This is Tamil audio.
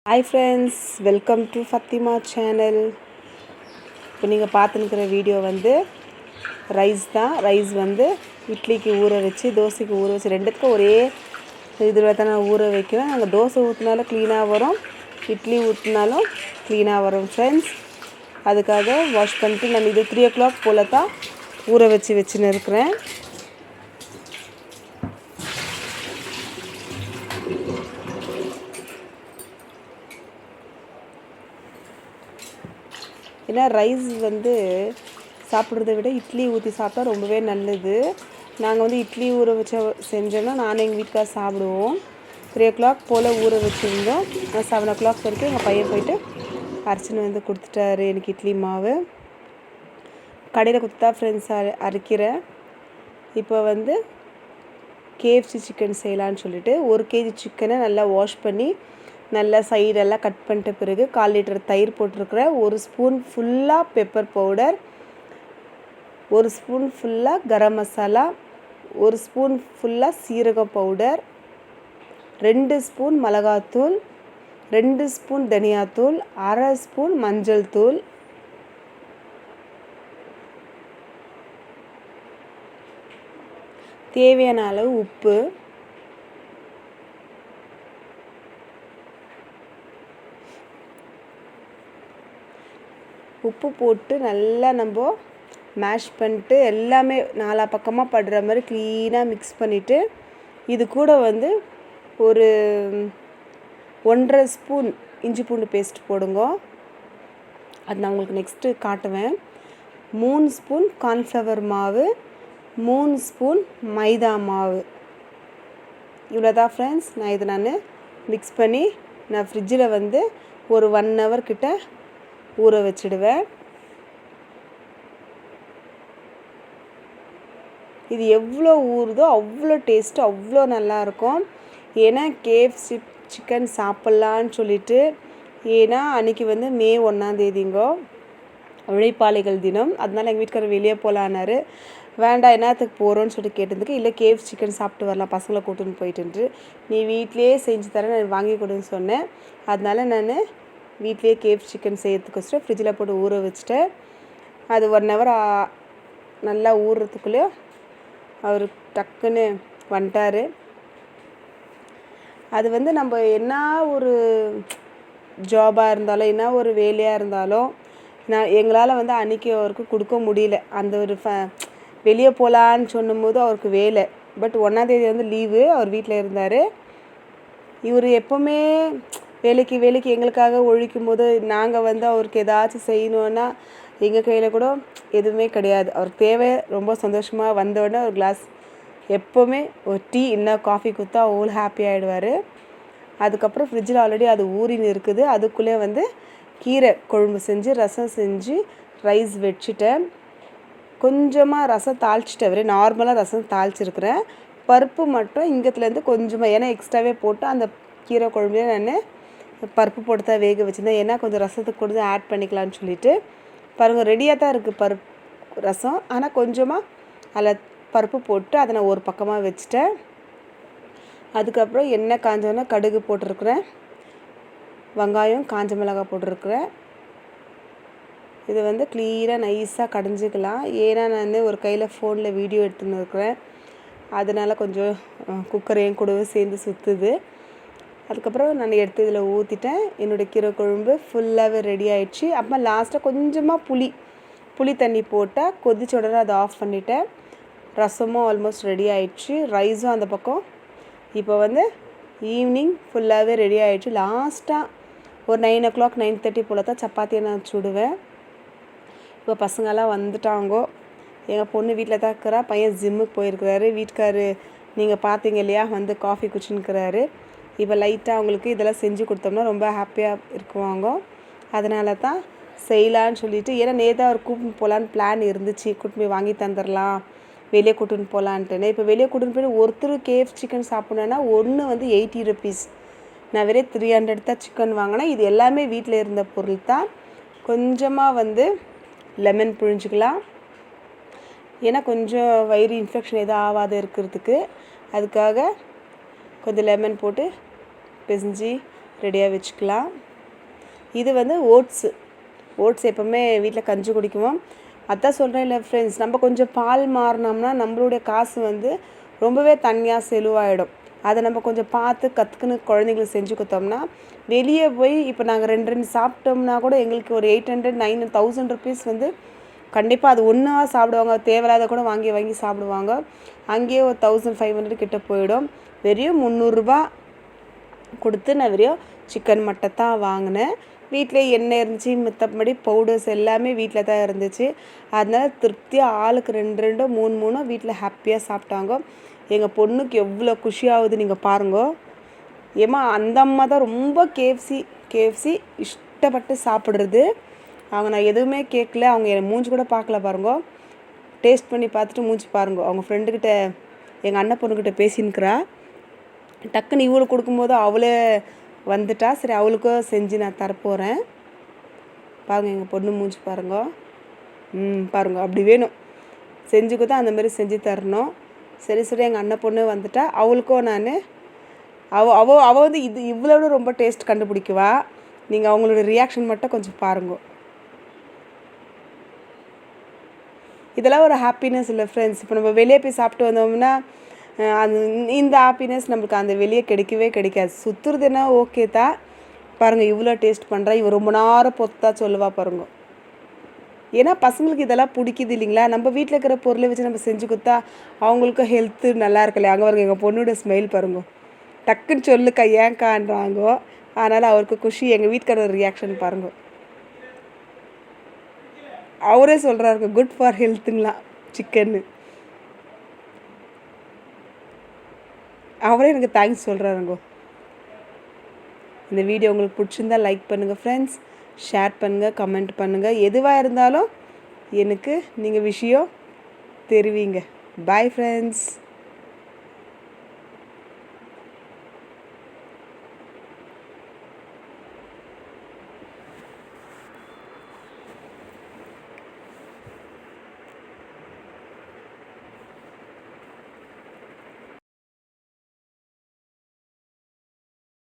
Hi friends, welcome to Fatima channel. இப்போ நீங்கள் பார்த்துன்னுக்கிற வீடியோ வந்து ரைஸ் தான். ரைஸ் வந்து இட்லிக்கு ஊற வச்சு தோசைக்கு ஊற வச்சு ரெண்டுத்துக்கும் ஒரே இதில் தான் நான் ஊற வைக்குவேன். நாங்கள் தோசை ஊற்றினாலும் க்ளீனாக வரும், இட்லி ஊற்றினாலும் க்ளீனாக வரும் ஃப்ரெண்ட்ஸ். அதுக்காக வாஷ் பண்ணிட்டு நான் இது 3 o'clock போல் தான் ஊற வச்சுன்னு இருக்கிறேன். ஏன்னா ரைஸ் வந்து சாப்பிட்றத விட இட்லி ஊற்றி சாப்பிட்டா ரொம்பவே நல்லது. நாங்கள் வந்து இட்லி ஊற வச்ச செஞ்சோன்னா நானும் எங்கள் வீட்டுக்கார சாப்பிடுவோம். 3 o'clock போல் ஊற வச்சுருந்தோம். 7 o'clock வரைக்கும் எங்கள் பையன் போயிட்டு அரைச்சின்னு வந்து கொடுத்துட்டாரு எனக்கு இட்லி மாவு. கடையில் கொடுத்தா ஃப்ரெண்ட்ஸ் அரைக்கிறேன். இப்போ வந்து KFC சிக்கன் செய்யலான்னு சொல்லிட்டு 1 kg சிக்கனை நல்லா வாஷ் பண்ணி நல்லா சைடெல்லாம் கட் பண்ணிட்ட பிறகு 1/4 லிட்டர் தயிர் போட்டிருக்கிறேன். 1 ஸ்பூன் ஃபுல்லாக பெப்பர் பவுடர், 1 ஸ்பூன் ஃபுல்லாக கரம் மசாலா, 1 ஸ்பூன் ஃபுல்லாக சீரக பவுடர், 2 ஸ்பூன் மிளகாத்தூள், 2 ஸ்பூன் தனியாத்தூள், 1/2 ஸ்பூன் மஞ்சள் தூள், தேவையான அளவு உப்பு, உப்பு போட்டு நல்லா நம்ம மேஷ் பண்ணிட்டு எல்லாமே நாலா பக்கமாக படுற மாதிரி க்ளீனாக மிக்ஸ் பண்ணிவிட்டு இது கூட வந்து ஒரு 1.5 ஸ்பூன் இஞ்சி பூண்டு பேஸ்ட் போடுங்க. அது நான் உங்களுக்கு நெக்ஸ்ட்டு காட்டுவேன். 3 ஸ்பூன் கார்ன்ஃப்ளவர் மாவு, 3 ஸ்பூன் மைதா மாவு. இவ்வளோதான் ஃப்ரெண்ட்ஸ். நான் மிக்ஸ் பண்ணி நான் ஃப்ரிட்ஜில் வந்து ஒரு 1 hour கிட்ட ஊற வச்சிடுவேன். இது எவ்வளோ ஊறுதோ அவ்வளோ டேஸ்ட்டு, அவ்வளோ நல்லாயிருக்கும். ஏன்னா KFC சிக்கன் சாப்பிட்லான்னு சொல்லிட்டு, ஏன்னா அன்றைக்கி வந்து May 1 உழைப்பாளிகள் தினம். அதனால எங்கள் வீட்டுக்காரர் வெளியே போகலான்னாரு. வேண்டாம் என்னத்துக்கு போகிறோன்னு சொல்லிட்டு கேட்டதுக்கு, இல்லை KFC சிக்கன் சாப்பிட்டு வரலாம் பசங்களை கூட்டுன்னு போயிட்டுன்ட்டு, நீ வீட்லேயே செஞ்சு தரேன் நான் வாங்கி கொடுன்னு சொன்னேன். அதனால நான் வீட்லேயே KFC சிக்கன் செய்யறதுக்கோசரம் ஃப்ரிட்ஜில் போட்டு ஊற வச்சுட்டேன். அது 1 hour நல்லா ஊறுறதுக்குள்ளேயோ அவர் டக்குன்னு வந்துட்டார். அது வந்து நம்ம என்ன ஒரு ஜாபாக இருந்தாலும் என்ன ஒரு வேலையாக இருந்தாலும் எங்களால் வந்து அன்றைக்கி அவருக்கு கொடுக்க முடியல. அந்த ஒரு வெளியே போகலான்னு சொன்னும்போது அவருக்கு வேலை. பட் 1ஆம் தேதி வந்து லீவு, அவர் வீட்டில் இருந்தார். இவர் எப்போவுமே வேலைக்கு எங்களுக்காக ஒழிக்கும் போது நாங்கள் வந்து அவருக்கு ஏதாச்சும் செய்யணுன்னா எங்கள் கையில் கூட எதுவுமே கிடையாது. அவருக்கு தேவை ரொம்ப சந்தோஷமாக வந்தோடனே ஒரு கிளாஸ் எப்போவுமே ஒரு டீ இல்லை காஃபி கொடுத்தா அவ்வளோ ஹாப்பி ஆகிடுவார். அதுக்கப்புறம் ஃப்ரிட்ஜில் ஆல்ரெடி அது ஊறின்னு இருக்குது. அதுக்குள்ளே வந்து கீரை குழம்பு செஞ்சு ரசம் செஞ்சு ரைஸ் வச்சுட்டேன். கொஞ்சமாக ரசம் தாளிச்சிட்டேன். வெறும் நார்மலாக ரசம் தாளிச்சிருக்கிறேன். பருப்பு மட்டும் இங்கத்துலேருந்து கொஞ்சமாக, ஏன்னா எக்ஸ்ட்ராவே போட்டு அந்த கீரை குழம்புலேயே நான் பருப்பு போட்டு தான் வேக வச்சுருந்தேன். ஏன்னா கொஞ்சம் ரசத்துக்கு கூட ஆட் பண்ணிக்கலான்னு சொல்லிவிட்டு பாருங்கள் ரெடியாக தான் இருக்குது பருப்பு ரசம். ஆனால் கொஞ்சமாக அதில் பருப்பு போட்டு அதை நான் ஒரு பக்கமாக வச்சுட்டேன். அதுக்கப்புறம் எண்ணெய் காஞ்சோன்னா கடுகு போட்டிருக்கிறேன், வெங்காயம் காஞ்ச மிளகாய் போட்டிருக்கிறேன். இது வந்து க்ளீனாக நைஸாக கடைஞ்சிக்கலாம். ஏன்னா நான் ஒரு கையில் ஃபோனில் வீடியோ எடுத்துன்னு இருக்கிறேன். அதனால் கொஞ்சம் குக்கரையும் கூடவே சேர்ந்து சுற்றுது. அதுக்கப்புறம் நான் எடுத்து இதில் ஊற்றிட்டேன். என்னோடய கீரை குழம்பு ஃபுல்லாகவே ரெடி ஆகிடுச்சு. அப்புறம் லாஸ்ட்டாக கொஞ்சமாக புளி தண்ணி போட்டால் கொதிச்ச உடனே அதை ஆஃப் பண்ணிவிட்டேன். ரசமும் ஆல்மோஸ்ட் ரெடி ஆகிடுச்சு. ரைஸும் அந்த பக்கம் இப்போ வந்து ஈவினிங் ஃபுல்லாகவே ரெடி ஆகிடுச்சு. லாஸ்ட்டாக ஒரு 9 o'clock 9:30 போல் தான் சப்பாத்தியை நான் சுடுவேன். இப்போ பசங்கள்லாம் வந்துட்டாங்கோ. எங்கள் பொண்ணு வீட்டில் தான் இருக்கிறா, பையன் ஜிம்முக்கு போயிருக்கிறாரு. வீட்டுக்காரு நீங்கள் பார்த்தீங்க இல்லையா வந்து காஃபி குடிச்சுன்னுக்கிறாரு. இப்போ லைட்டாக அவங்களுக்கு இதெல்லாம் செஞ்சு கொடுத்தோம்னா ரொம்ப ஹாப்பியாக இருக்குவாங்க. அதனால தான் செய்யலான்னு சொல்லிவிட்டு, ஏன்னா நேற்று அவர் கூப்பிட்டு போகலான்னு பிளான் இருந்துச்சு. கூட்டின்னு போய் வாங்கி தந்துடலாம், வெளியே கூட்டின்னு போகலான்ட்டுன்னு. இப்போ வெளியே கூட்டின்னு போய் ஒருத்தர் KFC சிக்கன் சாப்பிட்ணுன்னா ஒன்று வந்து 80 rupees. நான் வெறும் 300 தான் சிக்கன் வாங்கினேன். இது எல்லாமே வீட்டில் இருந்த பொருள் தான். கொஞ்சமாக வந்து லெமன் புழிஞ்சிக்கலாம், ஏன்னா கொஞ்சம் வயிறு இன்ஃபெக்ஷன் எதுவும் ஆகாத இருக்கிறதுக்கு. அதுக்காக கொஞ்சம் லெமன் போட்டு பிசைஞ்சு ரெடியாக வச்சுக்கலாம். இது வந்து ஓட்ஸு. ஓட்ஸ் எப்போவுமே வீட்டில் கஞ்சி குடிக்குவோம். அதான் சொல்கிறேன் இல்லை ஃப்ரெண்ட்ஸ், நம்ம கொஞ்சம் பால் மாறினோம்னா நம்மளுடைய காசு வந்து ரொம்பவே தனியாக செலவாயிடும். அதை நம்ம கொஞ்சம் பார்த்து கற்றுக்குன்னு குழந்தைங்களுக்கு செஞ்சு கொடுத்தோம்னா, வெளியே போய் இப்போ நாங்கள் 2 சாப்பிட்டோம்னா கூட எங்களுக்கு ஒரு 800 9,000 ருபீஸ் வந்து கண்டிப்பாக அது ஒன்றா சாப்பிடுவாங்க. தேவையில்லாத கூட வாங்கி வாங்கி சாப்பிடுவாங்க. அங்கேயே ஒரு 1500 கிட்ட போயிடும். வெறும் 300 கொடுத்து நான் வெறும் சிக்கன் மட்டும் தான் வாங்கினேன். வீட்டிலே எண்ணெய் இருந்துச்சு, மற்றபடி பவுடர்ஸ் எல்லாமே வீட்டில் தான் இருந்துச்சு. அதனால் திருப்தியாக ஆளுக்கு 2 3 வீட்டில் ஹாப்பியாக சாப்பிட்டாங்க. எங்கள் பொண்ணுக்கு எவ்வளோ குஷியாகுது நீங்கள் பாருங்க. ஏம்மா அந்த அம்மா தான் ரொம்ப கேஎஃப்சி இஷ்டப்பட்டு சாப்பிட்றது. அவங்க நான் எதுவுமே கேட்கல, அவங்க என் மூஞ்சி கூட பார்க்கல பாருங்க. டேஸ்ட் பண்ணி பார்த்துட்டு மூஞ்சி பாருங்க. அவங்க ஃப்ரெண்டுக்கிட்ட எங்கள் அண்ணன் பொண்ணுக்கிட்ட பேசின்னுக்கிறா. டக்குன்னு இவளுக்கு கொடுக்கும்போது அவளே வந்துட்டா. சரி அவளுக்கும் செஞ்சு நான் தரப்போகிறேன். பாருங்கள் எங்கள் பொண்ணு மூஞ்சி பாருங்க. பாருங்க அப்படி வேணும் செஞ்சு கொடுத்தா அந்தமாரி செஞ்சு தரணும். சரி எங்கள் அண்ணன் பொண்ணு வந்துட்டா. அவளுக்கும் நான் அவள் வந்து இவ்வளோ ரொம்ப டேஸ்ட் கண்டுபிடிக்குவா. நீங்கள் அவங்களோட ரியாக்ஷன் மட்டும் கொஞ்சம் பாருங்க. இதெல்லாம் ஒரு ஹாப்பினஸ் இல்லை ஃப்ரெண்ட்ஸ். இப்போ நம்ம வெளியே போய் சாப்பிட்டு வந்தோம்னா இந்த ஹாப்பினஸ் நம்மளுக்கு அந்த வெளியே கிடைக்காது. சுற்றுறதுன்னா ஓகே தான். பாருங்கள் இவ்வளோ டேஸ்ட் பண்ணுறா. இவன் ரொம்ப நேரம் பொத்தா சொல்லுவா பாருங்க. ஏன்னா பசங்களுக்கு இதெல்லாம் பிடிக்குது இல்லைங்களா. நம்ம வீட்டில் இருக்கிற பொருளை வச்சு நம்ம செஞ்சு கொடுத்தா அவங்களுக்கும் ஹெல்த்து நல்லா இருக்கல. அங்கே பாருங்க எங்கள் பொண்ணோட ஸ்மைல் பாருங்க. டக்குன்னு சொல்லுக்கா ஏன்கான்றாங்க. அதனால் அவருக்கு குஷி. எங்கள் வீட்டுக்கார ரியாக்ஷன் பாருங்க. அவரே சொல்கிறாருங்க குட் ஃபார் ஹெல்த்துங்களா சிக்கன்னு. அவரே எனக்கு தேங்க்ஸ் சொல்கிறாருங்க. இந்த வீடியோ உங்களுக்கு பிடிச்சிருந்தா லைக் பண்ணுங்கள் ஃப்ரெண்ட்ஸ், ஷேர் பண்ணுங்கள், கமெண்ட் பண்ணுங்கள். எதுவாக இருந்தாலும் எனக்கு நீங்கள் விஷயம் தெரிவிங்க. Bye friends.